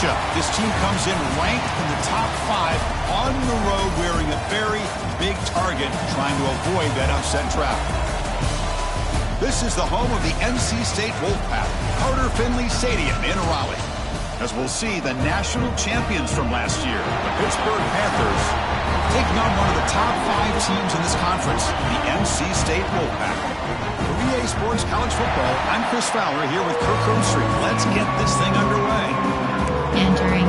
matchup. This team comes in ranked in the top 5 on the road, wearing a very big target, trying to avoid that upset trap. This is the home of the NC State Wolfpack, Carter Finley Stadium in Raleigh. As we'll see, the national champions from last year, the Pittsburgh Panthers, taking on one of the top 5 teams in this conference, the NC State Wolfpack. For BearrR Sports College Football, I'm Chris Fowler here with Kirk Herbstreit. Let's get this thing underway. Entering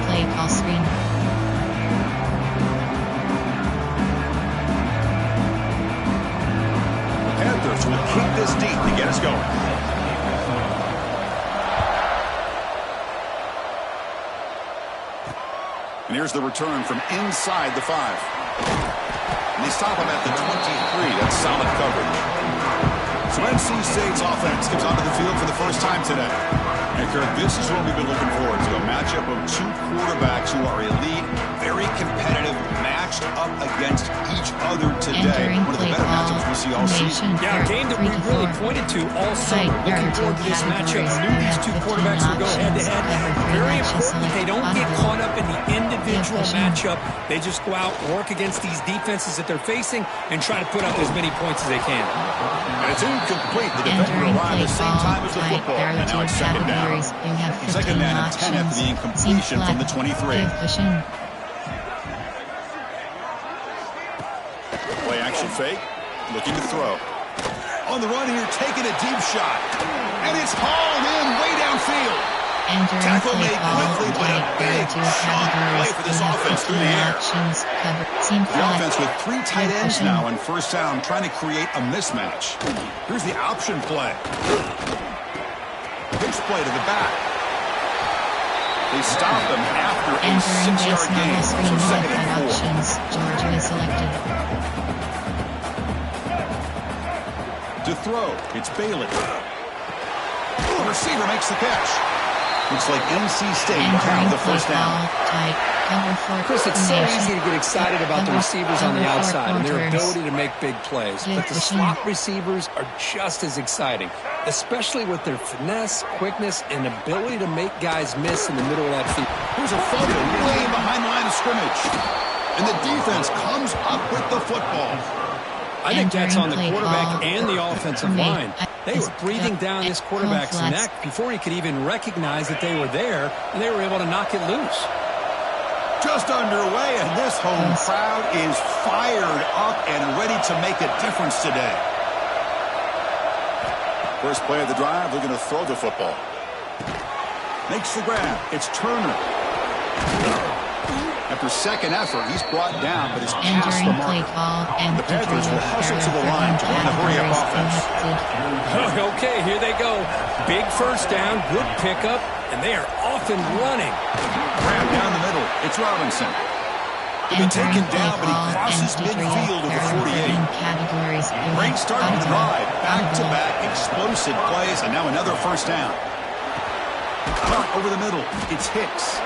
play call screen. The Panthers will kick this deep to get us going. And here's the return from inside the 5. And they stop him at the 23. That's solid coverage. So NC State's offense comes onto the field for the first time today. And Kirk, this is what we've been looking forward to, a matchup of 2 quarterbacks who are elite, very competitive, matched up against each other today. One of the better matchups we see all season. Yeah, a game that we really pointed to all summer. Looking forward to this matchup. Knew these 2 quarterbacks would go head-to-head. Very important they don't get caught up in the individual matchup. They just go out, work against these defenses that they're facing, and try to put up as many points as they can. And it's incomplete. The defender arrived at the same time as the football. And now it's second down. Second down and 10 after the incompletion from the 23. Play action fake. Looking to throw. On the run here, taking a deep shot. And it's hauled in way downfield. Tackle made quickly, but a big shot play for this offense through the air. The offense with 3 tight ends now on first down, trying to create a mismatch. Here's the option play. Pitch play to the back. They stop them after a 6-yard gain. So second and 4. Georgia is selected. To throw, it's Bailey. The receiver makes the catch. Looks like NC State will have the first down. Chris, it's so easy to get excited about the receivers on the outside and their ability to make big plays. But the slot receivers are just as exciting, especially with their finesse, quickness, and ability to make guys miss in the middle of that field. Here's a fumble way behind the line of scrimmage. And the defense comes up with the football. I think that's on the quarterback and the offensive line. They were breathing down this quarterback's neck before he could even recognize that they were there, and they were able to knock it loose. Just underway, and this home crowd is fired up and ready to make a difference today. First play of the drive, they're going to throw the football. Makes the grab. It's Turner. After second effort, he's brought down, but is past the mark. The Panthers will hustle to the line to run the hurry-up offense. Okay, here they go. Big first down, good pickup, and they are off and running. Grab down the middle. It's Robinson. He'll be taken down, but he crosses midfield of the 48. Great start to the drive. Back-to-back explosive plays, and now another first down. Cut over the middle. It's Hicks.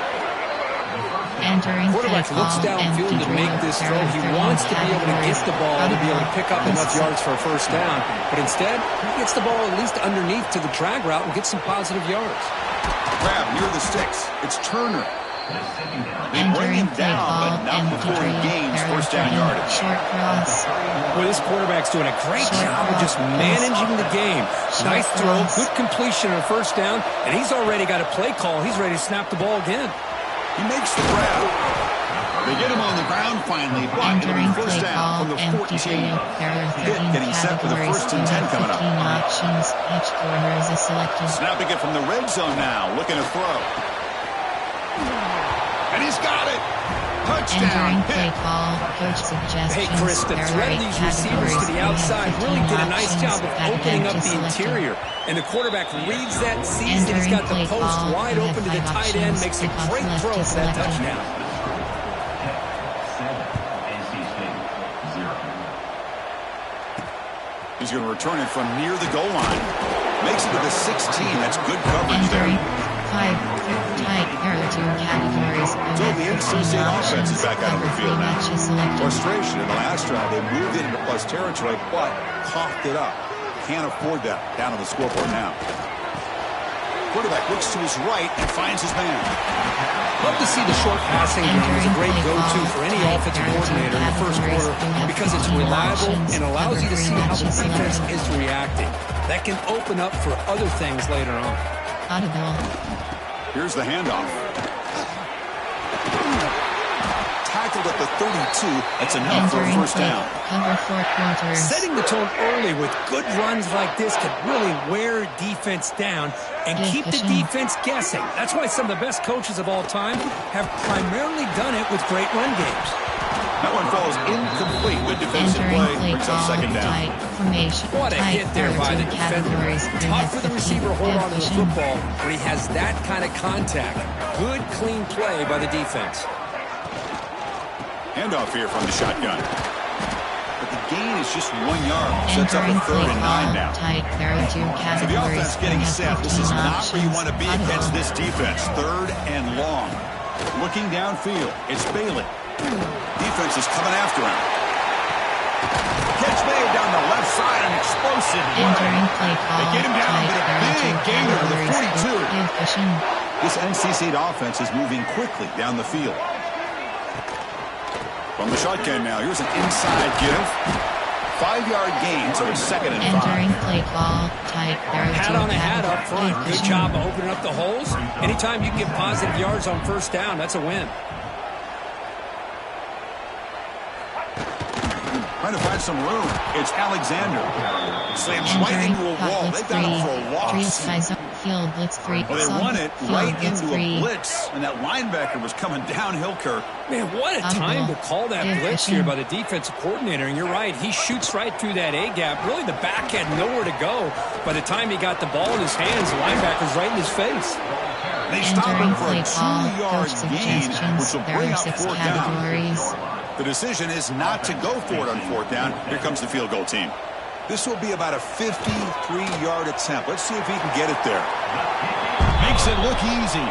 Quarterback looks downfield to make this throw. He wants to be able to get the ball to be able to pick up enough yards for a first down. But instead, he gets the ball at least underneath to the drag route and gets some positive yards. Grab near the sticks. It's Turner. They bring him down, but not before he gains first down yardage. Well, this quarterback's doing a great job of just managing the game. Nice throw, good completion on first down, and he's already got a play call. He's ready to snap the ball again. He makes the grab. They get him on the ground finally, but it'll be first down from the 14. Pitt getting set for the 1st and 10 coming up. Snapping it from the red zone now, looking to throw. And he's got it. Touchdown, Pitt. Hey, Chris, the threat of these receivers to the outside really did a nice job of opening up the interior. And the quarterback reads that, sees that he's got the post wide open to the tight end, makes a great throw for that touchdown. He's going to return it from near the goal line. Makes it to the 16. That's good coverage there. So the NC State offense is back out on the field now. Frustration in the last drive. They moved into plus territory, but coughed it up. Can't afford that down on the scoreboard now. Quarterback looks to his right and finds his man. Love to see the short passing game as a great go-to for any offensive coordinator in the first quarter because it's reliable and allows you to see how the defense is reacting. That can open up for other things later on. Audible. Here's the handoff. Tackled at the 32. That's enough for a first down. Cover 4 quarters. Setting the tone early with good runs like this can really wear defense down and keep the defense guessing. That's why some of the best coaches of all time have primarily done it with great run games. That one falls incomplete with defensive play. Brings up second down. What a hit there by the defender. Tough for the receiver to hold on to the football when he has that kind of contact. Good, clean play by the defense. Handoff here from the shotgun. But the gain is just 1 yard. Sets up a 3rd and 9 now. So the offense getting set. This is not where you want to be against this defense. 3rd and long. Looking downfield. It's Bailey. Defense is coming after him. Catch made down the left side. An explosive play. They get him down, but a big gainer to the 42. This NC State offense is moving quickly down the field. From the shotgun now, here's an inside give. 5-yard gain, so it's 2nd and 5. Entering play call, tight, hat on a hat up front. Good job of opening up the holes. Anytime you can get positive yards on first down, that's a win. Trying to find some room. It's Alexander. Slams right into a wall. They got him for a loss. Field blitz 3. Well, they run it right into a blitz, and that linebacker was coming downhill, Kirk. Man, what a time to call that blitz here by the defensive coordinator. And you're right, he shoots right through that A-gap. Really, the back had nowhere to go. By the time he got the ball in his hands, the linebacker's right in his face. They stop him for a 2-yard gain, which will bring up 4th down. The decision is not to go for it on 4th down. Here comes the field goal team. This will be about a 53-yard attempt. Let's see if he can get it there. Makes it look easy.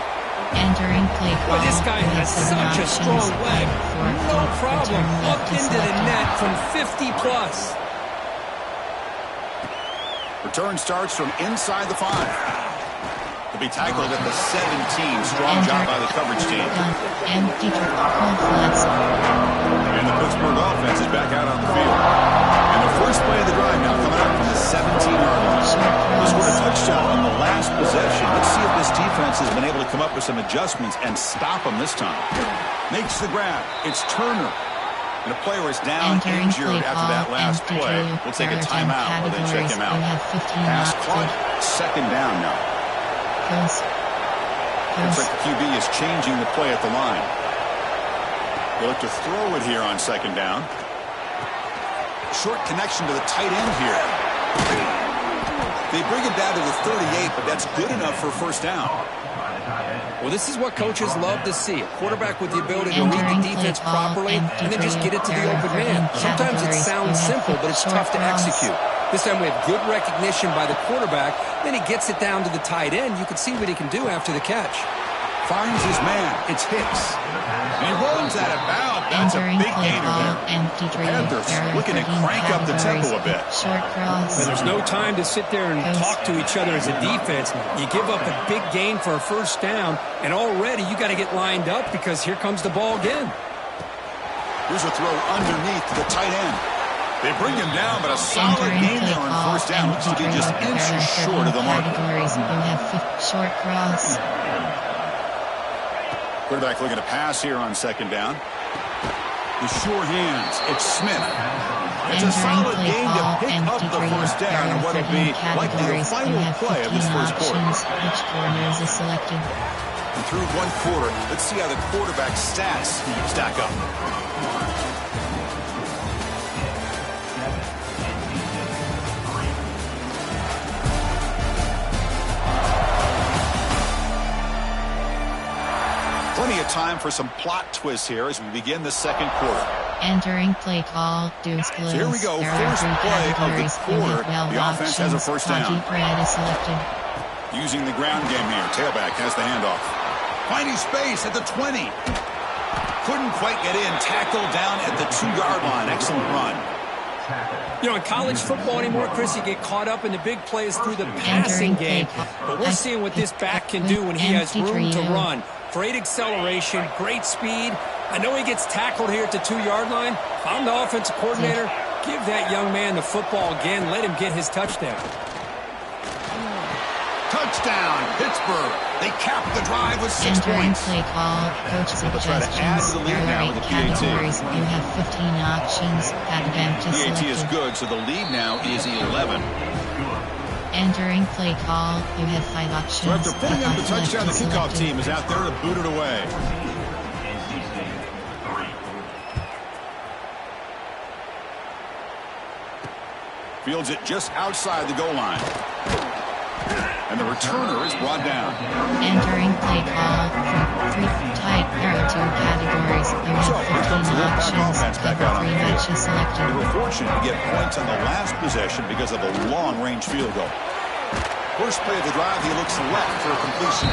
Entering play call. Well, this guy has such a strong leg. No problem. Up into the net from 50-plus. Return starts from inside the 5. He'll be tackled at the 17. Strong job by the coverage team. And the Pittsburgh offense is back out on the field. And the first play of the drive now coming out from the 17-yard line. They scored a touchdown on the last possession. Let's see if this defense has been able to come up with some adjustments and stop them this time. Makes the grab. It's Turner. And a player is down injured after that last play. We'll take a timeout while they check him out. Pass caught. 2nd down now. Looks like the QB is changing the play at the line. They look to throw it here on 2nd down. Short connection to the tight end here. They bring it down to the 38, but that's good enough for 1st down. Well, this is what coaches love to see. A quarterback with the ability to read the defense properly and then just get it to the open man. Sometimes it sounds simple, but it's tough to execute. This time we have good recognition by the quarterback. Then he gets it down to the tight end. You can see what he can do after the catch. Finds his man. It's Hicks. And he runs out of bounds. That's a big gainer there. Panthers looking to crank up the tempo a bit. But there's no time to sit there and talk to each other as a defense. You give up a big gain for a 1st down, and already you got to get lined up because here comes the ball again. Here's a throw underneath to the tight end. They bring him down, but a solid gain there on 1st down. Looks to be just inches short of the mark. Short cross. Quarterback looking to pass here on 2nd down. The sure hands. It's Smith. It's a solid gain to pick up the 1st down and what will be likely the final play of this 1st quarter. Which corners is selected? And through 1 quarter, let's see how the quarterback's stats stack up. Plenty of time for some plot twists here as we begin the 2nd quarter. Entering play call, Deuce Blues. So here we go, first play of the quarter. The offense has a 1st down. Using the ground game here. Tailback has the handoff. Finding space at the 20. Couldn't quite get in. Tackled down at the 2-yard line. Excellent run. You know, in college football anymore, Chris, you get caught up in the big plays through the passing game. But we're seeing what this back can do when he has room to run. Great acceleration, great speed. I know he gets tackled here at the 2-yard line. If I'm the offensive coordinator, give that young man the football again. Let him get his touchdown. Touchdown, Pittsburgh. They capped the drive with 6 points. Play call, coach suggestions, BearrR categories. You have 15 options. Advantage BAT selected. is good, so the lead now is 11. Entering play call, you have 5 options. So after putting up the touchdown, the kickoff team is out there to boot it away. Fields it just outside the goal line. And the returner is brought down. Entering play call from 3 type arrow 2 categories. You have 15 options. Cover 3 matches selected. They were fortunate to get points on the last possession because of a long-range field goal. First play of the drive, he looks left for a completion.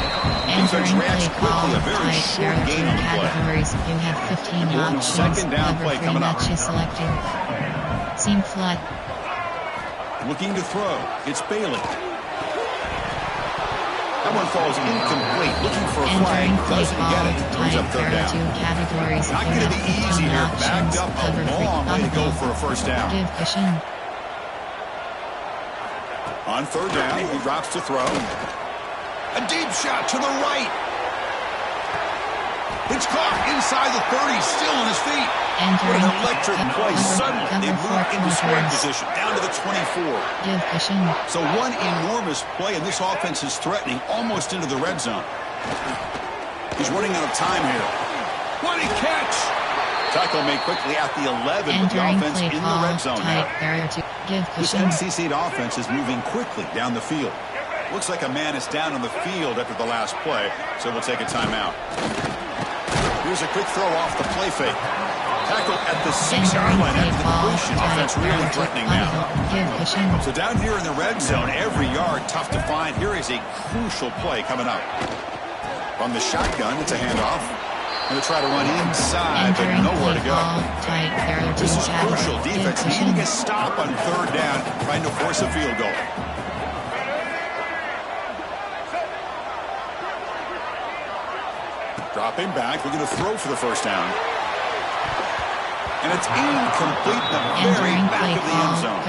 Defense reacts quickly, a very short game on the play. You have 15 options. Second down play coming up. Matches selected. Seam flat. Looking to throw. It's Bailey. That one falls incomplete. Looking for a flag. Doesn't get it. Brings up third down. Not going to be easy here. Backed up a long way to go for a first down. On third down, he drops to throw. A deep shot to the right. It's caught inside the 30, still on his feet. What an electric play. Suddenly, they move into scoring position, down to the 24. So one enormous play, and this offense is threatening almost into the red zone. He's running out of time here. What a catch! Tackle made quickly at the 11 with the offense in the red zone now. This NC State offense is moving quickly down the field. Looks like a man is down on the field after the last play, so we'll take a timeout. Here's a quick throw off the play fake. Tackle at the 6-yard line after the completion. Offense really threatening now. So down here in the red zone, every yard tough to find. Here is a crucial play coming up. From the shotgun, it's a handoff. Going to try to run inside, but nowhere to go. This is crucial. Defense needing a stop on third down, trying to force a field goal. Dropping back, looking to throw for the first down. And it's incomplete in the very back of the end zone.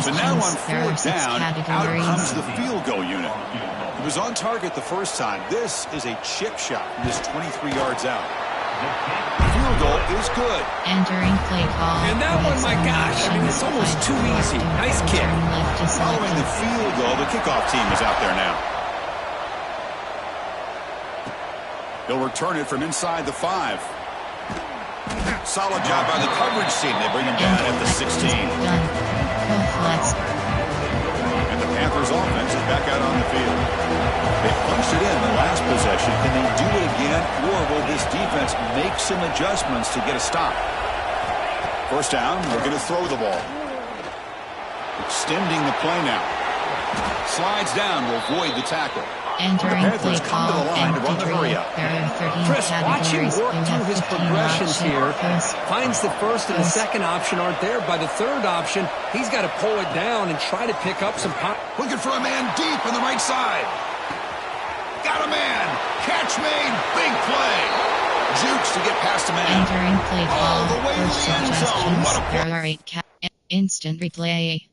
So now on fourth down, out comes the field goal unit. It was on target the first time. This is a chip shot from just 23 yards out. Field goal is good. Entering play call. And that one, my gosh, I mean, it's almost too easy. Nice kick. Following the field goal, the kickoff team is out there now. He'll return it from inside the 5. Solid job by the coverage team. They bring him down at the 16. And the Panthers offense is back out on the field. They punched it in the last possession. Can they do it again, or will this defense make some adjustments to get a stop? First down, we're going to throw the ball. Extending the play now. Slides down to avoid the tackle. Entering play call and Chris, watch him work through his progressions here. Finds the first and the second option aren't there. By the third option, he's got to pull it down and try to pick up some power. Looking for a man deep on the right side. Got a man. Catch made. Big play. Jukes to get past a man. Entering play call. All the way to the end zone. What a play. BearrR instant replay.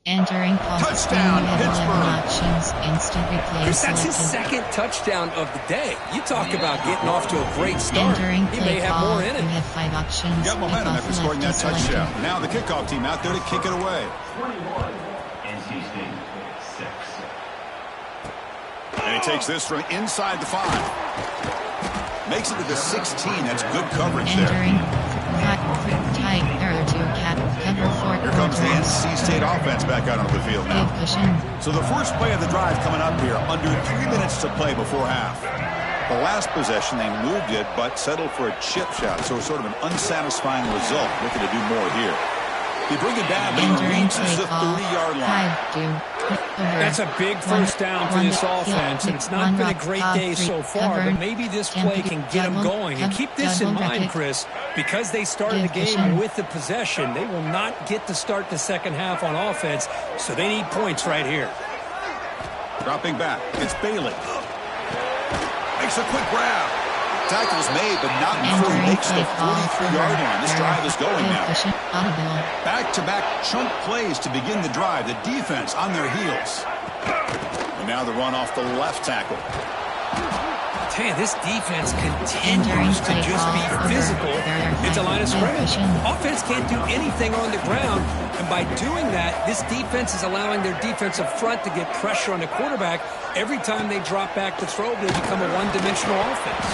Entering touchdown, Pittsburgh. Options, instant replay. Chris, that's his second touchdown of the day. You talk about getting off to a great start. Entering he may have more in it. You have 5 options. Got momentum after scoring that touchdown. Now the kickoff team out there to kick it away. 21, NC State 6. And he takes this from inside the 5. Makes it to the 16. That's good coverage there. Entering tight error to cover 4. Here comes the NC State offense back out onto the field now. So the first play of the drive coming up here. Under 3 minutes to play before half. The last possession, they moved it, but settled for a chip shot. So sort of an unsatisfying result. Looking to do more here. They bring it down, but he reaches the 30-yard line. That's a big first down for this offense, and it's not been a great day so far, but maybe this play can get them going. And keep this in mind, Chris, because they started the game with the possession, they will not get to start the second half on offense, so they need points right here. Dropping back, it's Bailey. Makes a quick grab. Tackle's made, but not before he makes the 43-yard line. This drive is going now. Back-to-back chunk plays to begin the drive. The defense on their heels. And now the run off the left tackle. I tell you, this defense continues to just be physical at the line of scrimmage. Offense can't do anything on the ground, and by doing that, this defense is allowing their defensive front to get pressure on the quarterback. Every time they drop back to throw, they become a one-dimensional offense.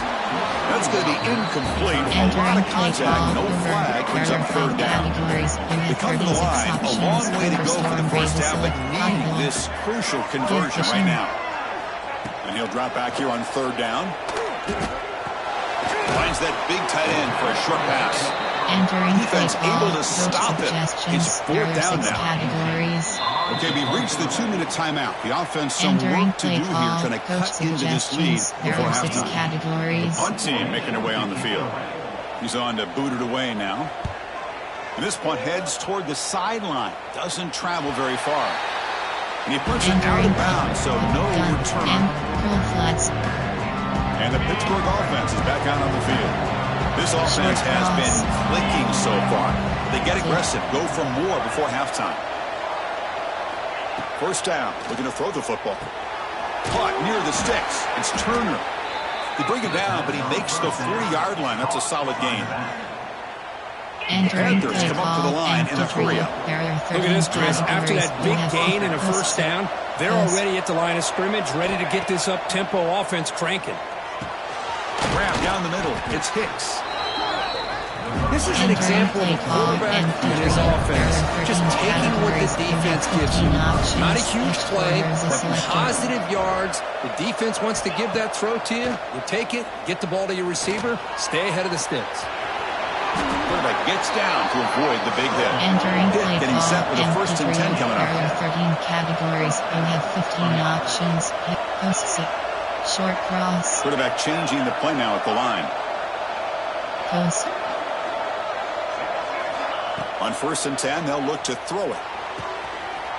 That's going to be incomplete. A lot of contact, no flag, brings up third down. They come to the line, a long way to go for the first down, but needing this crucial conversion right now. And he'll drop back here on third down. Finds that big tight end for a short pass. Defense able to stop it. It's fourth down now. Okay, we reached the 2-minute timeout. The offense some work to do here, trying to cut into this lead before halftime. The punt team making their way on the field. He's on to boot it away now. And this punt heads toward the sideline. Doesn't travel very far. And he puts it out of bounds, so no return. And the Pittsburgh offense is back out on the field. This offense has been clicking so far. They get aggressive, go for more before halftime. First down, looking to throw the football. Caught near the sticks. It's Turner. They bring it down, but he makes the 40-yard line. That's a solid gain. Panthers come up to the line in a hurry-up. Look at this, Chris. After that big gain and a first down, they're already at the line of scrimmage, ready to get this up-tempo offense cranking. Grab down the middle. It's Hicks. This is an example of a quarterback and his offense just taking what the defense gives you. Not a huge play, but positive yards. The defense wants to give that throw to you. You take it, get the ball to your receiver, stay ahead of the sticks. Quarterback gets down to avoid the big hit. Getting set with the first and 10 coming up. 13 categories. You have 15 options. Posts it. Short cross. Quarterback changing the play now at the line. Post. On first and 10, they'll look to throw it.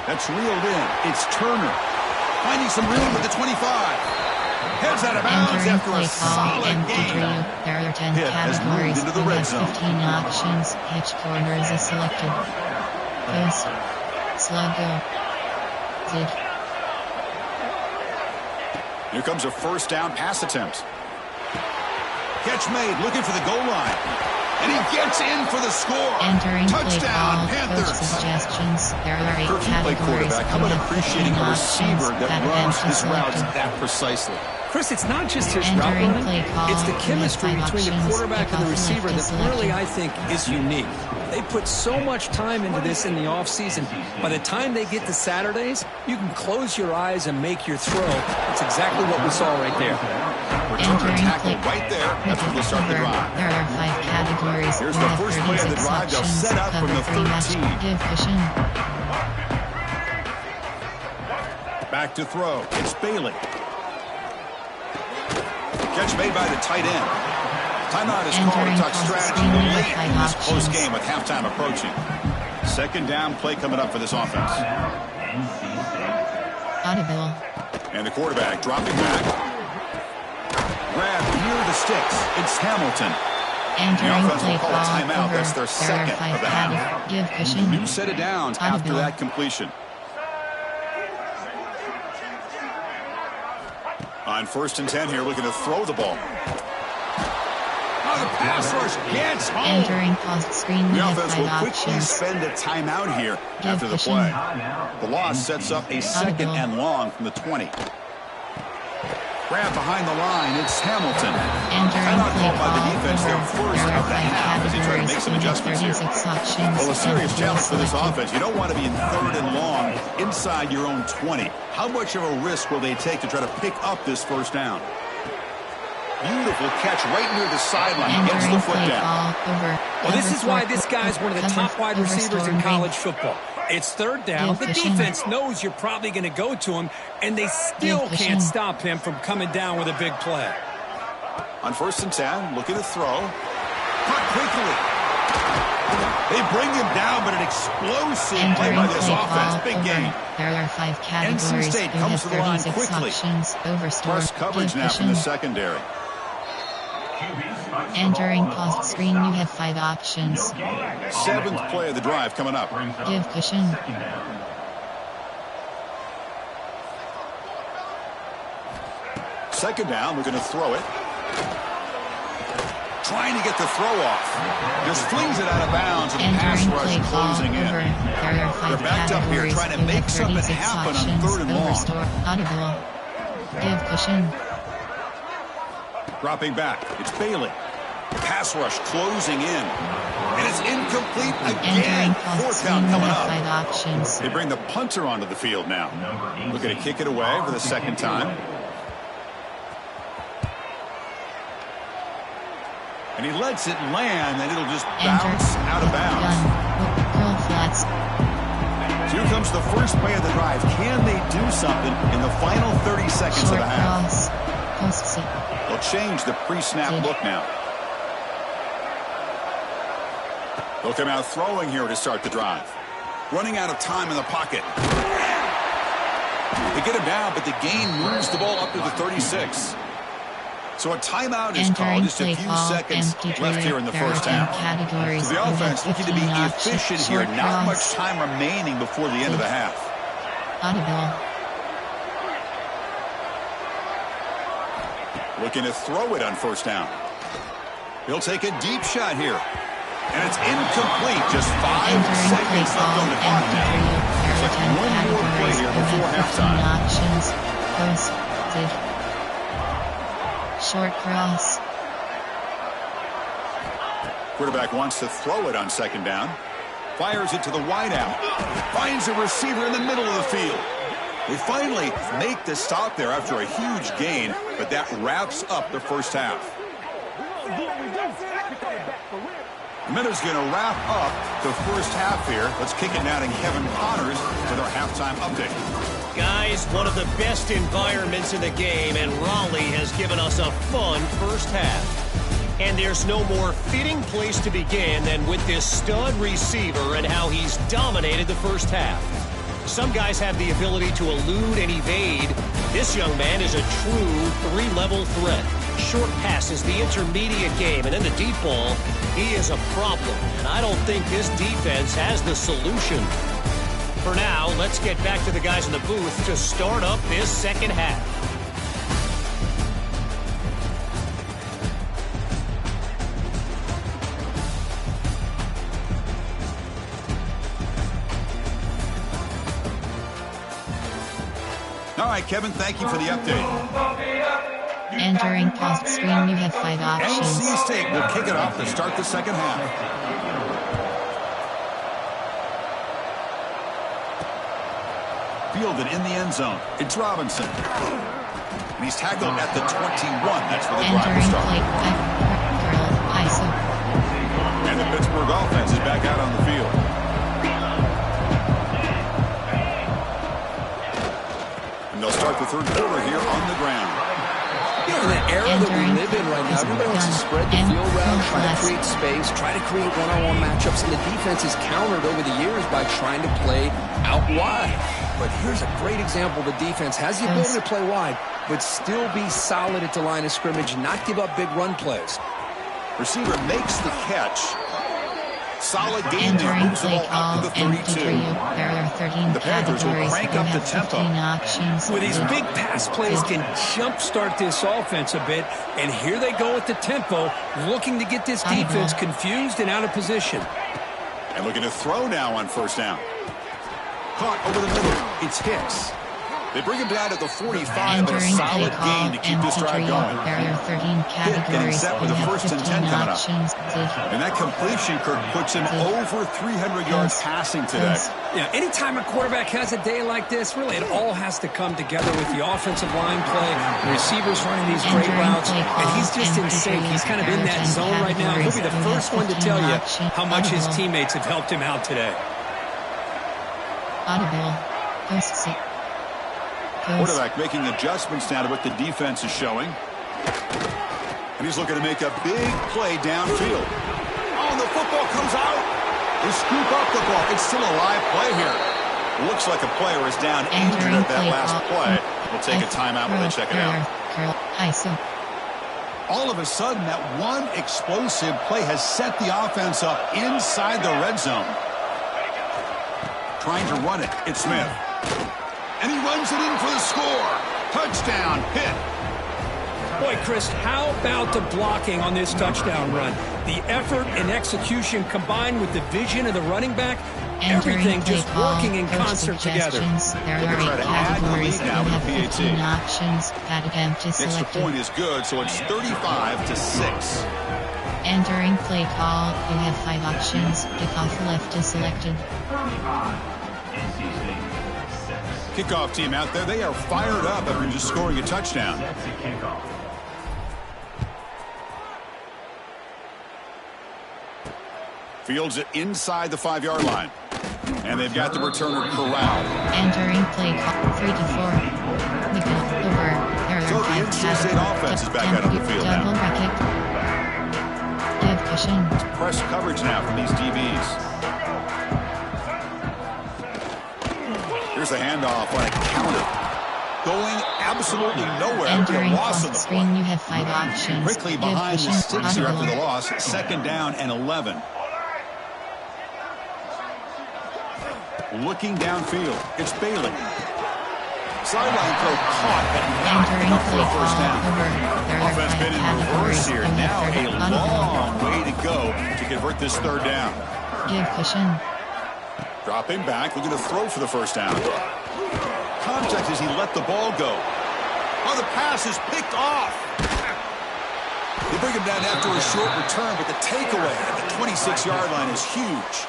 That's reeled in. It's Turner. Finding some room at the 25. Heads out of bounds after a solid game. There are 10 Hit has moved categories. into the You red have zone. 15 options. Hitch corners is selected. Post. Sluggo. Zig. Here comes a first down pass attempt. Catch made, looking for the goal line. And he gets in for the score. Touchdown, Panthers. Suggestions. There are 8 Perfect play categories. quarterback. How You about have appreciating 15 a receiver options. that runs his routes that precisely? Chris, it's not just his route running. It's the chemistry between the quarterback and the receiver that really, I think, is unique. They put so much time into this in the offseason. By the time they get to Saturdays, you can close your eyes and make your throw. That's exactly what we saw right there. Return tackle right there. That's where they start the drive. There are 5 categories. Here's the first play of the drive. They'll set up from the 13. Back to throw. It's Bailey. Catch made by the tight end. Timeout is called to talk strategy late in this close game with halftime approaching. Second down play coming up for this offense. Audible. And the quarterback dropping back. Grab near the sticks. It's Hamilton. The offense will call a timeout. That's their second of the half. New set of downs after that completion. On first and 10 here, looking to throw the ball. The pass rush gets home. Entering post screen. The offense will quickly spend a timeout here after the play. The loss sets up a second and long from the 20. Grab behind the line. It's Hamilton. Timeout called by the defense, their first of the half as they try to make some adjustments here. Well, a serious challenge for this offense. You don't want to be in third and long inside your own 20. How much of a risk will they take to try to pick up this first down? Beautiful catch right near the sideline. Gets the foot down. Well, this is why this guy's one of the top wide receivers in college football. It's third down. The defense knows you're probably going to go to him, and they still can't stop him from coming down with a big play. On 1st and 10, looking to throw. Caught quickly. They bring him down, but an explosive play by this offense. Big game. There are 5 categories. NC State comes to the line quickly. Press coverage now from the secondary. Entering post screen, you have 5 options. 7th play of the drive coming up. Give cushion. Second down, we're going to throw it. Trying to get the throw off. Just flings it out of bounds, and the pass rush closing in. They're backed up here trying to make something happen on 3rd and long. Audible. Give cushion. Dropping back, it's Bailey. Pass rush closing in. And it's incomplete again. 4th down coming up. 5 options. They bring the punter onto the field now. Looking to kick it away for the 2nd time. And he lets it land, and it'll just bounce out of bounds. Curl flats. So here comes the first play of the drive. Can they do something in the final 30 seconds of the half? Cross. Post it. They'll change the pre-snap look now. They'll come out throwing here to start the drive. Running out of time in the pocket. They get him down, but the gain moves the ball up to the 36. So a timeout is called. Just a few seconds left here in the first half. So the offense looking to be efficient here. Not much time remaining before the end of the half. Audible. Looking to throw it on 1st down. He'll take a deep shot here. And it's incomplete. Just 5 seconds left on the clock now. It's like one more play here before halftime. Options. Posted. Short cross. Quarterback wants to throw it on 2nd down. Fires it to the wideout. Finds a receiver in the middle of the field. They finally make the stop there after a huge gain, but that wraps up the first half. The minute's going to wrap up the first half here. Let's kick it now to Kevin Connors with our halftime update. Guys, one of the best environments in the game, and Raleigh has given us a fun first half. And there's no more fitting place to begin than with this stud receiver and how he's dominated the first half. Some guys have the ability to elude and evade. This young man is a true 3-level threat. Short passes, the intermediate game, and then the deep ball. He is a problem, and I don't think this defense has the solution. For now, let's get back to the guys in the booth to start up this second half. All right, Kevin, thank you for the update. Entering post screen, you have 5 options. NC State will kick it off to start the second half. Fielded in the end zone. It's Robinson. And he's tackled at the 21. That's where the drive will start. And the Pittsburgh offense is back out on the field. And they'll start the 3rd quarter here on the ground. You know, in the era that we live in right now, everybody wants to spread the field around, try to create space, try to create one-on-one matchups, and the defense is countered over the years by trying to play out wide. But here's a great example. The defense has the ability to play wide, but still be solid at the line of scrimmage, not give up big run plays. Receiver makes the catch. Solid game there. Moves the ball up to the 32. The Panthers will crank up the tempo. With these big pass plays can jumpstart this offense a bit, and here they go at the tempo, looking to get this defense confused and out of position. And looking to throw now on 1st down. Caught over the middle. It's Hicks. They bring him down at the 45, but a solid gain to keep this drive going. BearrR 13 categories. Set with the first and 10 coming up. And that completion, Kirk, puts him over 300 yards passing today. Yeah, anytime a quarterback has a day like this, really it all has to come together with the offensive line play, the receivers running these great routes, and he's just in sync. He's kind of in that zone right now. He'll be the first one to tell you how much his teammates have helped him out today. Audible. Quarterback making adjustments now to what the defense is showing. And he's looking to make a big play downfield. Oh, and the football comes out. They scoop up the ball. It's still a live play here. Looks like a player is down injured at that last play. We'll take a timeout while they check it out. All of a sudden, that one explosive play has set the offense up inside the red zone. Trying to run it. It's Smith. And he runs it in for the score. Touchdown, hit. Boy, Chris, how about the blocking on this touchdown run? The effort and execution combined with the vision of the running back, everything just working in concert together. There are 8 categories. You have 15 options. Extra point is good, so it's 35-6. Entering play call, you have 5 options. Kickoff left is selected. Kickoff team out there, they are fired up after just scoring a touchdown. That's a kickoff. Fields it inside the 5-yard line. And they've got the returner corralled. Entering play call 3 to 4. Nickel over. So the NC State offense is back out on the field now. Give cushion. Press coverage now from these DBs. Here's the handoff on a counter. Going absolutely nowhere. Entering loss off screen, you have 5 options. Quickly behind the sticks here after the loss. 2nd down and 11. Looking downfield. It's Bailey. Sideline throw caught, but not enough for a first down. Offense been in reverse here. Now a long way to go to convert this 3rd down. Give cushion. Dropping back, looking to throw for the first down. Contact as he let the ball go. Oh, the pass is picked off. They bring him down after a short return, but the takeaway at the 26-yard line is huge.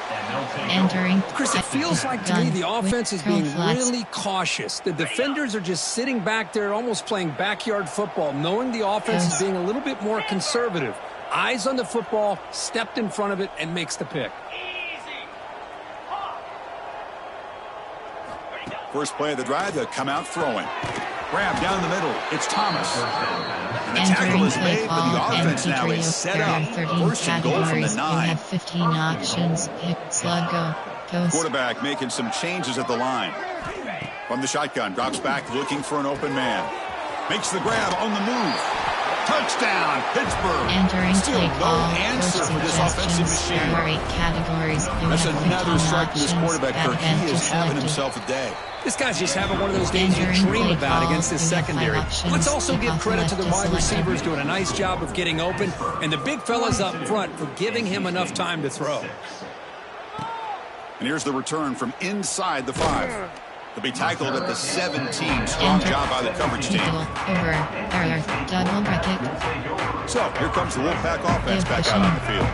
Entering. Chris, it feels like to me the offense is being really cautious. The defenders are just sitting back there almost playing backyard football, knowing the offense is being a little bit more conservative. Eyes on the football, stepped in front of it, and makes the pick. First play of the drive, they'll come out throwing. Grab down the middle. It's Thomas. And the tackle is made, but the offense now is set up. First and goal from the 9. You have 15 options. Pick, slug, go. Quarterback making some changes at the line. From the shotgun, drops back looking for an open man. Makes the grab on the move. Touchdown, Pittsburgh. Entering Still play no call. answer for this offensive machine. There are 8 categories. You That's have another 15 strike from this options. quarterback, Kirk. He is having himself a day. This guy's just having one of those days you dream about against this secondary. Let's also give credit to the wide receivers doing a nice job of getting open, and the big fellas up front for giving him enough time to throw. And here's the return from inside the 5. To be tackled at the 17. Strong job by the coverage team. Over. Double bracket. So here comes the Wolfpack offense back out on the field.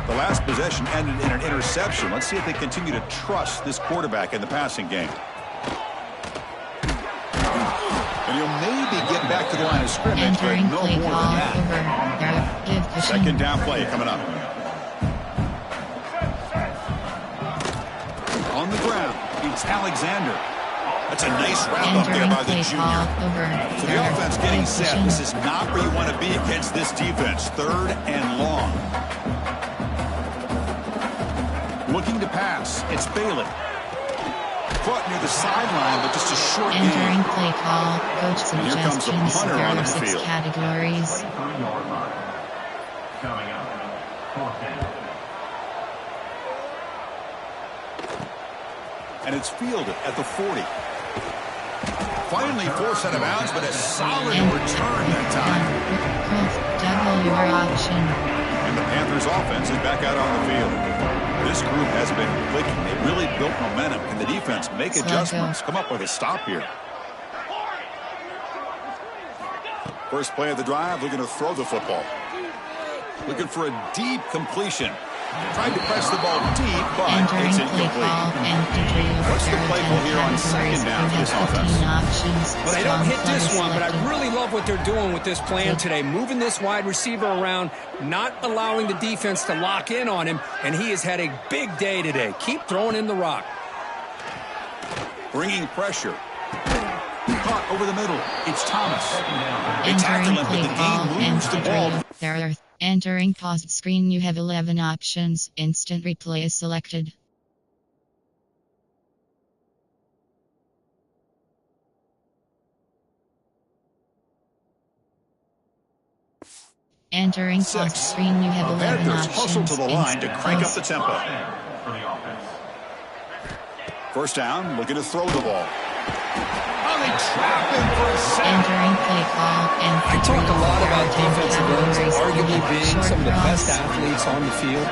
The last possession ended in an interception. Let's see if they continue to trust this quarterback in the passing game. And he'll maybe get back to the line of scrimmage, but no more than that. 2nd down play coming up. On the ground, it's Alexander. That's a nice wrap up there by the junior. So the offense getting set. This is not where you want to be against this defense. 3rd and long. Looking to pass. It's Bailey. Caught near the sideline, but just a short gain. Entering play call. Coach And here comes the suggestions. punter There on are the 6 field. categories. Coming up, 4th down. And it's fielded at the 40. Finally forced out of bounds, but a solid return that time. Double your option. And the Panthers offense is back out on the field. This group has been clicking. They really built momentum. Can the defense make adjustments? Come up with a stop here. First play of the drive, looking to throw the football. Looking for a deep completion. Tried to press the ball deep, but it's incomplete. What's the play call here on second down for this offense? Well, they don't hit this one, but I really love what they're doing with this plan today. Moving this wide receiver around, not allowing the defense to lock in on him, and he has had a big day today. Keep throwing in the rock. Bringing pressure. Caught over the middle. It's Thomas. They Entering tackle him, but play the call game moves the ball. BearrR. Entering pause screen, you have 11 options. Instant replay is selected. Entering pause screen, you have 11 Panthers hustle options. to the line to crank up the tempo. For the offense. First down, looking to throw the ball. Oh, they trap him for a sack. Entering play call and I talk a lot about defensive ends arguably being some of the best athletes. athletes on the field.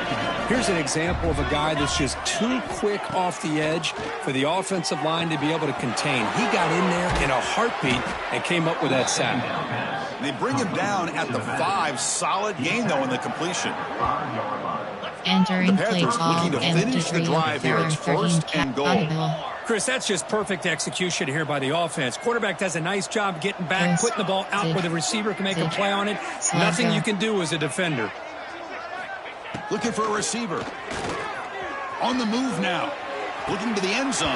Here's an example of a guy that's just too quick off the edge for the offensive line to be able to contain. He got in there in a heartbeat and came up with that sack. They bring him down at the 5. Solid gain, though, in the completion. Entering The play Panthers call looking to and finish the drive here. It's first and goal. Chris, that's just perfect execution here by the offense. Quarterback does a nice job getting back, putting the ball out where the receiver can make a play on it. Nothing you can do as a defender. Looking for a receiver. On the move now. Looking to the end zone.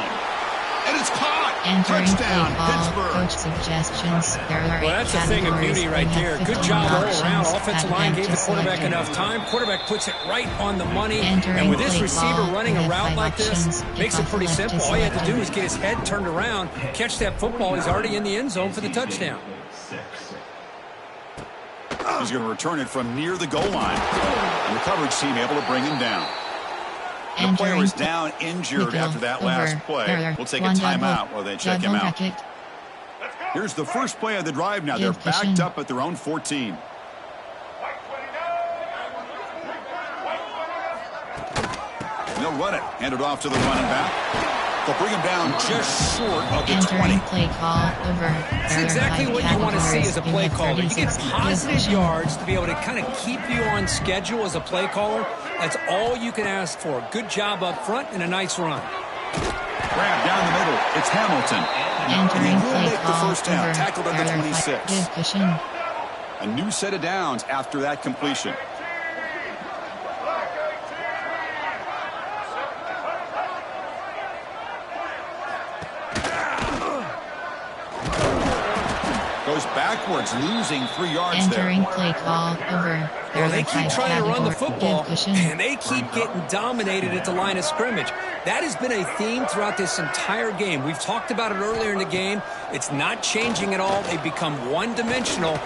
And it's caught. Entering Touchdown, play call, Pittsburgh. coach suggestions. There are Well, that's the thing of beauty right there. Good job all around. Offensive line gave the quarterback enough time. Quarterback puts it right on the money. And with this receiver running a route like this, makes it pretty simple. All you have to do is get his head turned around, catch that football. He's already in the end zone for the touchdown. He's going to return it from near the goal line. And the coverage team able to bring him down. The player is down injured after that last play. We'll take a timeout while they check him out. Here's the first play of the drive now. They're backed up at their own 14. And they'll run it. Hand it off to the running back. They'll bring him down just short of the 20. Play call over. It's exactly what you want to see as a play caller. You get positive yards to be able to kind of keep you on schedule as a play caller. That's all you can ask for. Good job up front and a nice run. Grab down the middle. It's Hamilton. And he will make the first down. Tackled at the 26. A new set of downs after that completion. Goes backwards, losing 3 yards Entering there. play call over. Well, they keep trying to run the football, and they keep getting dominated at the line of scrimmage. That has been a theme throughout this entire game. We've talked about it earlier in the game. It's not changing at all. They've become one-dimensional.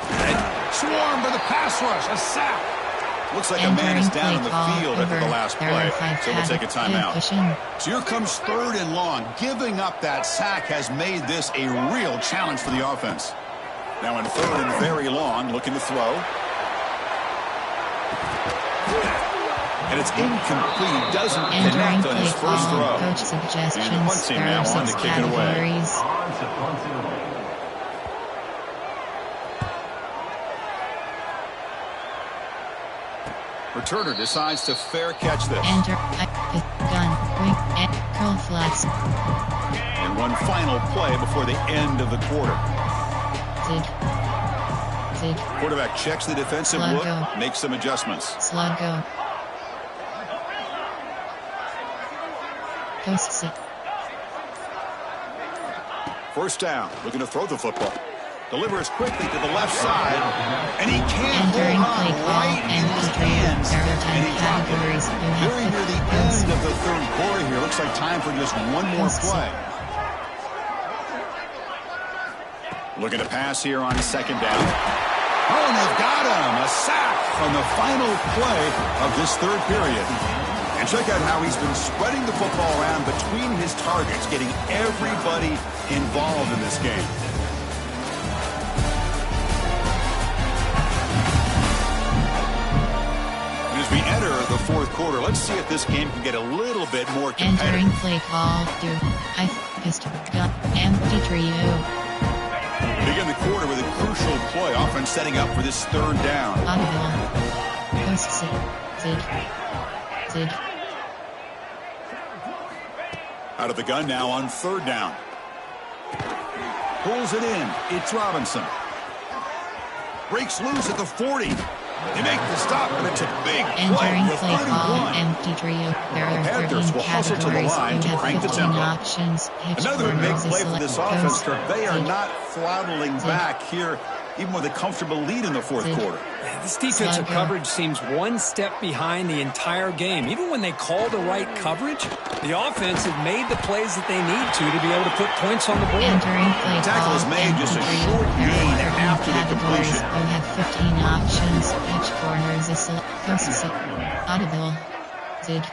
Swarm for the pass rush, a sack. Looks like a man is down in the field after the last play, so we'll take a timeout. So here comes 3rd and long. Giving up that sack has made this a real challenge for the offense. Now in 3rd and very long, looking to throw. And it's incomplete. Doesn't connect on his first throw. Coach suggestions. And the punt team now on to kick it away. Returner decides to fair catch this. Enter gun ring and curl flats. And one final play before the end of the quarter. Zig. Quarterback checks the defensive look, makes some adjustments. Slug go. Coast. First down, looking to throw the football. Delivers quickly to the left side, and he can't hold on right in his hands, and he dropped it. Very near the end of the 3rd quarter here. Looks like time for just one more play. Looking to pass here on 2nd down. Oh, and they've got him. A sack on the final play of this 3rd period. And check out how he's been spreading the football around between his targets, getting everybody involved in this game. As we enter the 4th quarter, let's see if this game can get a little bit more competitive. Entering play call. Do I fist gun empty trio. Begin begin the quarter with a crucial play. Offense setting up for this third down. Out of the gun now on third down. Pulls it in. It's Robinson. Breaks loose at the 40. They make the stop, and it's a big play. Entering play call, empty trio. There are 13 categories. You have 15 options. Another big play for this offense. They are not throttling back here, even with a comfortable lead in the fourth quarter. This defensive coverage seems one step behind the entire game. Even when they call the right coverage, the offense has made the plays that they need to be able to put points on the board. Entering play The tackle is made just a short gain after the completion. You have 15 options. Each corner is a SilK. Audible. Zig.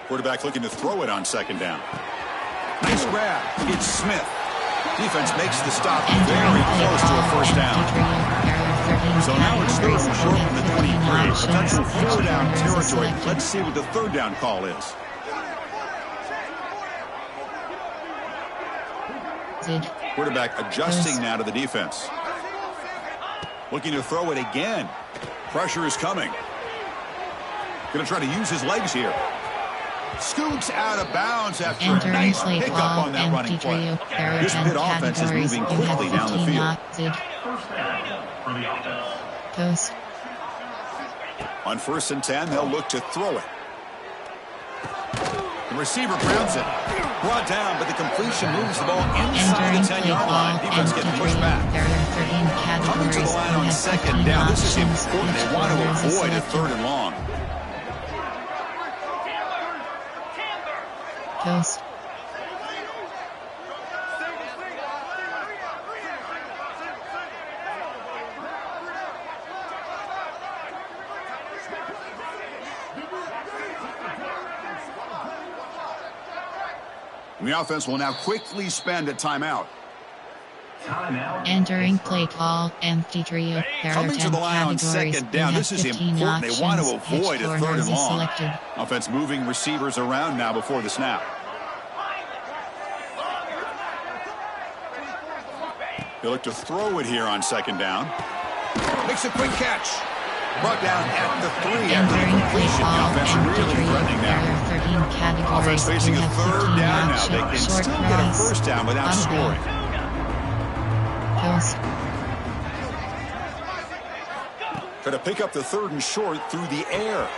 Quarterback looking to throw it on second down. Nice grab. It's Smith. Defense makes the stop very close to a first down. So now it's third and short from the 23. Potential four-down territory. Let's see what the third down call is. Quarterback adjusting now to the defense. Looking to throw it again. Pressure is coming. Going to try to use his legs here. Scoots out of bounds after a nice pickup on that running play. This mid offense is moving quickly down the field. First down for the offense. Post. On 1st and 10, they'll look to throw it. The receiver grabs it. Brought down, but the completion moves the ball inside the 10-yard line. Defense getting pushed back. Coming to the line on second down. This is important. They want to avoid a third and long. Post. And the offense will now quickly spend a timeout. Entering play call, empty trio. There are Coming 10 to the line on categories. second down. This is important. They want to avoid a third and long. Selected. Offense moving receivers around now before the snap. They look to throw it here on second down. Makes a quick catch. Brought down at the 3 after the completion. The offense really threatening now. Offense facing a third down now. They can still get a first down without scoring. Try to pick up the third and short through the air.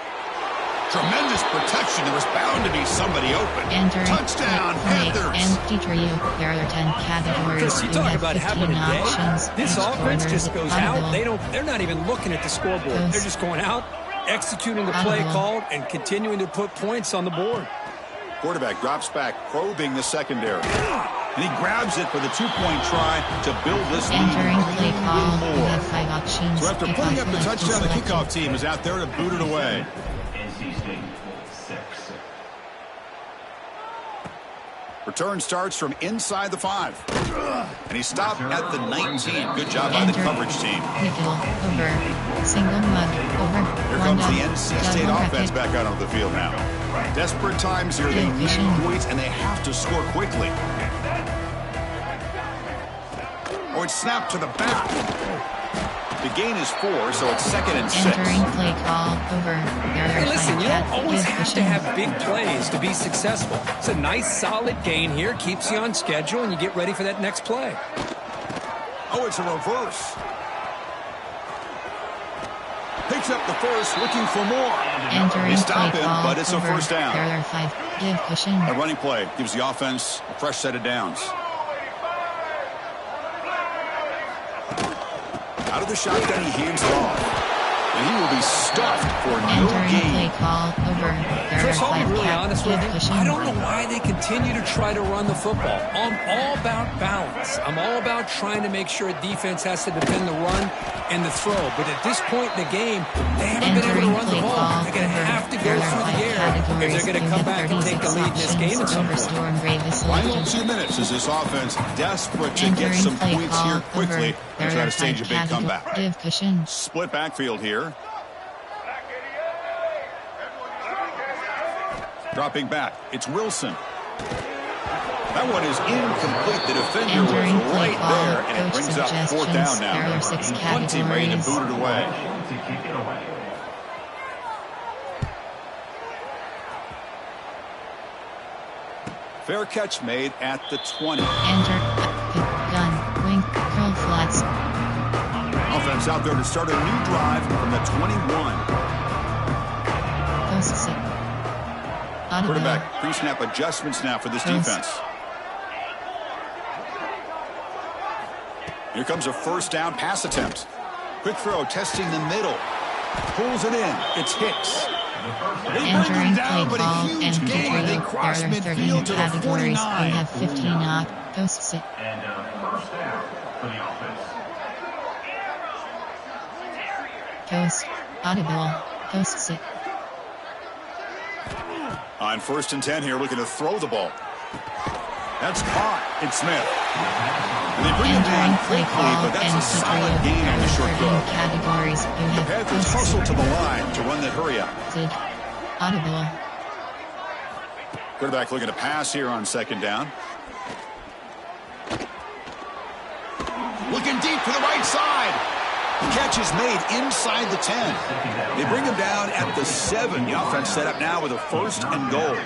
Tremendous protection. There was bound to be somebody open. Touchdown, Panthers. Empty trio. There are 10 categories. Chris, you talk about having a day. This offense just goes out. They're not even looking at the scoreboard. They're just going out, executing the play called, and continuing to put points on the board. Quarterback drops back, probing the secondary. And he grabs it for the two-point try to build this lead Entering a little more. 5 options. So after putting up the touchdown, the kickoff team is out there to boot it away. Return starts from inside the 5. And he stopped at the 19. Good job by the coverage team. Over. Single mud. Over. Here comes the NC State offense back out onto the field now. Desperate times here. They need points, and they have to score quickly. Oh, it's snapped to the back. The gain is 4, so it's 2nd and 6. Entering play call. Over. Hey, listen, you don't always have to have big plays to be successful. It's a nice, solid gain here. Keeps you on schedule, and you get ready for that next play. Oh, it's a reverse. Picks up the first, looking for more. Entering They stop play him, call. but it's a first down. BearrR 5. Give cushion. A running play gives the offense a fresh set of downs. Out of the shotgun, he hands it off. And he will be stuffed for no gain. Chris, I'll be really honest with you. I don't know why they continue to try to run the football. I'm all about balance. I'm all about trying to make sure a defense has to defend the run and the throw. But at this point in the game, they haven't been able to run the ball. They're going to have to go through the air if they're going to come back and take the lead in this game at some point. Final 2 minutes as this offense desperate to get some points here quickly and try to stage a big comeback. Split backfield here. Dropping back, it's Wilson. That one is incomplete. The defender was right there, and it brings up 4th down now. There are 6 One team ready to boot it away. To kick it away. Fair catch made at the 20. Enter. Gun. Wing. Curl flats. Offense out there to start a new drive from the 21. Post sit. Quarterback pre-snap adjustments now for this defense. Here comes a 1st down pass attempt. Quick throw, testing the middle. Pulls it in. It's Hicks. They bring him down, but a huge gain. They cross midfield to the 49. We have 15 up. Post sit. And first down for the offense. Post. Audible. Post sit. On 1st and 10 here, looking to throw the ball. That's caught. It's Smith. And they bring him down quickly, but that's a solid gain on the short throw. Categories. The Panthers hustle to the line to run that hurry up. Audible. Quarterback looking to pass here on 2nd down. Looking deep to the right side. The catch is made inside the 10. They bring him down at the 7. The offense set up now with a 1st and goal.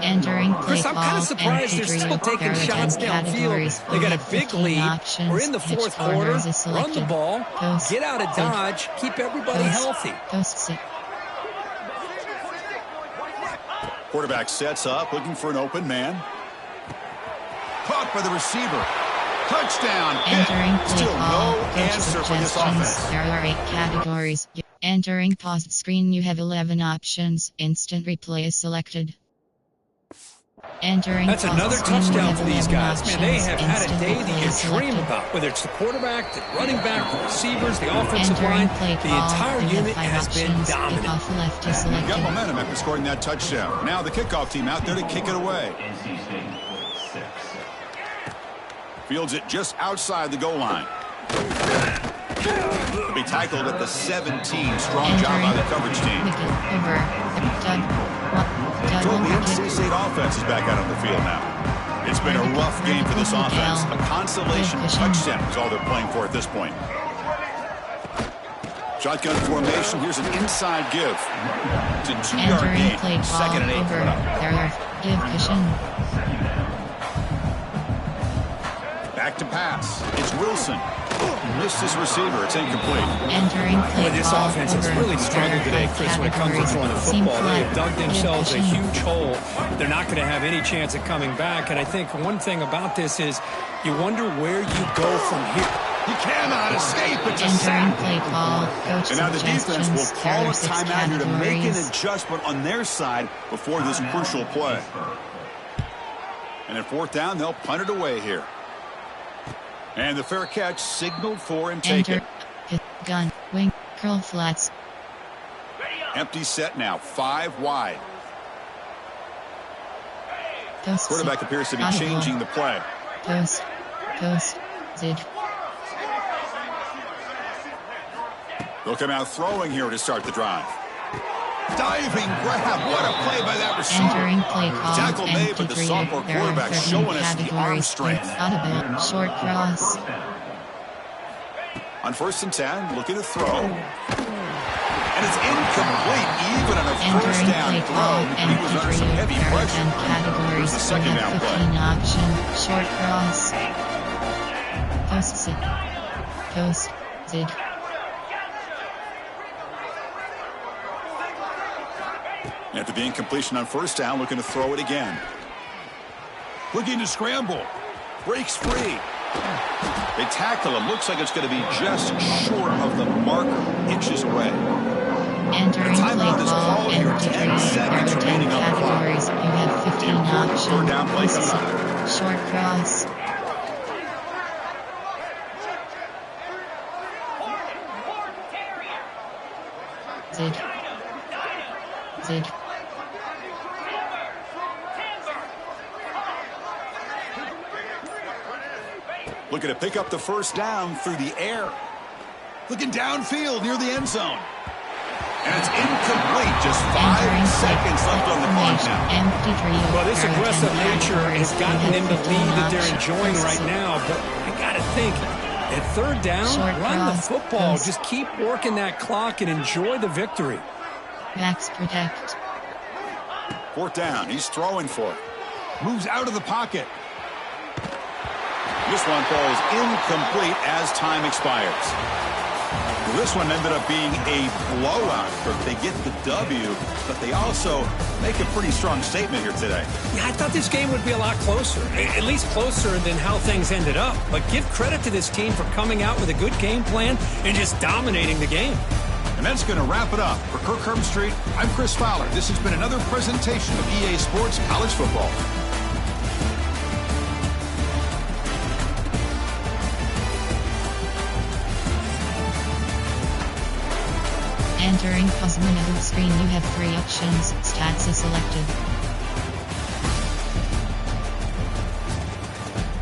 Entering play Chris, I'm kind of surprised they're still taking shots downfield. They got a big lead. We're in the 4th quarter. Run the ball. Get out of dodge. Keep everybody healthy. Quarterback sets up, looking for an open man. Caught by the receiver. Touchdown. Entering play Still call. no answer for this offense. There are 8 categories. Entering paused screen. You have 11 options. Instant replay is selected. Entering That's another touchdown for these guys. Man, they have had a day that you dream selected. about. Whether it's the quarterback, the running back, the receivers, the offensive line, the entire unit has been dominant. Kickoff left is Got selected. momentum after scoring that touchdown. Now the kickoff team out there to kick it away. NC State with 6. Fields it just outside the goal line. He'll be tackled at the 17. Strong job by the coverage team. Wicket over. So the NC State offense is back out on the field now. It's been a rough game for this offense. A consolation touchdown is all they're playing for at this point. Shotgun formation. Here's an inside give. It's a 2-yard Entering gain. play 2nd and 8 over. coming up. There are give cushion. Back to pass. It's Wilson. Missed his receiver. It's incomplete. Entering play Boy, this call offense has over. really struggled today, Chris, when it comes to throwing the football. They have dug themselves a huge hole. They're not going to have any chance of coming back. And I think one thing about this is you wonder where you go from here. You cannot escape. It's a Entering sack. play call. Coach And now the defense will suggestions. call There a are 6 timeout here to make an categories. adjustment on their side before this crucial play. And at 4th down, they'll punt it away here. And the fair catch signaled for and taken. Enter. Gun. Wing. Curl flats. Empty set now. 5 wide. Post. Quarterback appears to be Audible. changing the play. Post. Zid. They'll come out throwing here to start the drive. Diving grab. What a play by that receiver. Entering play call. Tackle made, but the MP3. sophomore There are quarterback 13 showing us the arm categories. strength. Audible. Short cross. On 1st and 10, looking to throw. And it's incomplete, even on a 1st Entering down play call. throw. He was under some MP3. heavy There are pressure. 10 categories. Here's the 2nd We down have play. 15 option. Short cross. Post sit. Post. Zid. After the incompletion on 1st down, looking to throw it again. Looking to scramble. Breaks free. They tackle him. Looks like it's going to be just short of the marker. Inches away. Entering play timeout is call. called here. MP3. 10 seconds There are 10 remaining on the clock. categories. You have 15 Important options. 3rd down play Post coming sit. up. Short cross. Zid. Looking to pick up the 1st down through the air. Looking downfield near the end zone. And it's incomplete. Just 5 seconds left on the clock now. Well, this aggressive nature has gotten them the lead that they're enjoying right now. But I got to think, at third down, run the football. Just keep working that clock and enjoy the victory. Backs protect. 4th down. He's throwing for it. Moves out of the pocket. This one falls incomplete as time expires. Well, this one ended up being a blowout. They get the W, but they also make a pretty strong statement here today. Yeah, I thought this game would be a lot closer, at least closer than how things ended up. But give credit to this team for coming out with a good game plan and just dominating the game. And that's going to wrap it up. For Kirk Herbstreit, I'm Chris Fowler. This has been another presentation of EA Sports College Football. Entering Cosmo screen, you have 3 options. Stats are selected.